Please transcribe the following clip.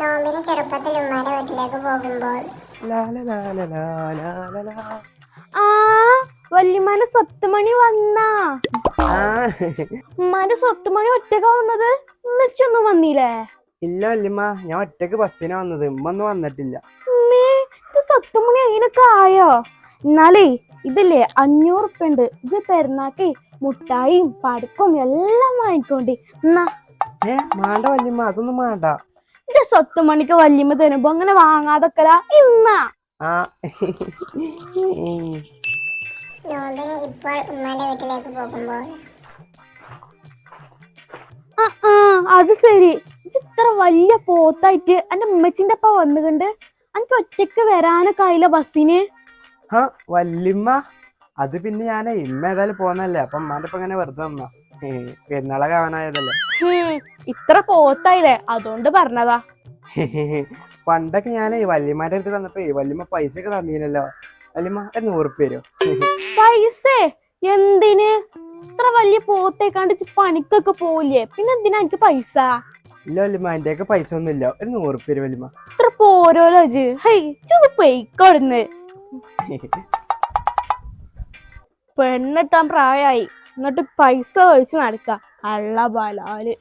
നോമ്പിന് ചെറുപ്പത്തിൽ ഉമ്മാന്റെ വീട്ടിലേക്ക് പോകുമ്പോൾ ആ വല്യമാന്റെ സ്വത്തുമണി വന്നാ ഉമ്മാന്റെ സ്വത്തുമണി ഒറ്റക്കാ വന്നത്. ഉമ്മച്ചൊന്നും വന്നില്ലേ? ഇല്ല വല്യമ്മ, ഞാൻ ഒറ്റക്ക് ബസ്സിനാ വന്നത്. ഉമ്മ ഒന്നും വന്നിട്ടില്ല. ഉമ്മേ, ഇത് സ്വത്തുമണി അതിനൊക്കെ ആയോ? എന്നാലേ ഇതില്ലേ 500 ഉറുപ്പ്യ ഉണ്ട്. ഇത് പെരുന്നാക്കേ മുട്ടായും പടക്കും എല്ലാം വാങ്ങിക്കോണ്ടി. എന്നാ മാണ്ട വല്യമ്മ, അതൊന്നും മാണ്ട. എന്റെ സ്വത്തുമണിക്ക് വല്യമ്മ തരുമ്പോ അങ്ങനെ വാങ്ങാതൊക്കലാ. ഇന്നാ നോമ്പിന് ഇപ്പോൾ ഉമ്മാന്റെ വീട്ടിലേക്ക് പോകുമ്പോൾ അത് ശരി. ഇത്ര വലിയ പോത്തായിട്ട് എന്റെ ഉമ്മച്ചിന്റെ ഒപ്പം വന്നുകൊണ്ട് എനിക്ക് ഒറ്റക്ക് വരാനൊക്കെ ആയില്ല ബസ്സിന്. വല്യമ്മ, അത് പിന്നെ ഞാനേ ഇമ്മ ഏതായാലും പോന്നല്ലേ, അപ്പൊ ഉമ്മാന്റെ ഒപ്പം ഇങ്ങനെ വെറുതെ വന്നാ. പെരുന്നാളെ കാണാനായതല്ലേ. ഇത്ര പോത്തായില്ലേ, അതുകൊണ്ട് പറഞ്ഞതാ. പണ്ടൊക്കെ ഞാനേ വല്യമാരുടെ അടുത്ത് വന്നപ്പോ വല്യമ്മ പൈസ ഒക്കെ തന്നീനല്ലോ. വല്യമ്മ 100 ഉറുപ്പ്യ തരുമോ? പൈസ എന്തിന്? ഇത്ര വലിയ പോത്തേക്കാണ്ട് പണിക്കൊക്കെ പോവില്ലേ, പിന്നെ എന്തിനാ എനിക്ക് പൈസ? ഇല്ല വല്യമ്മ, എന്റെ ഒക്കെ പൈസ ഒന്നും ഇല്ല. 100 ഉറുപ്പ്യ തരും വല്യമ്മ. ഇത്ര പോരോലോ പൊയ്ക്കോടുന്ന്. പെണ്ണിട്ടാൻ പ്രായമായി എന്നിട്ട് പൈസ ചോദിച്ച് നടക്ക. അള്ള ബലാല്.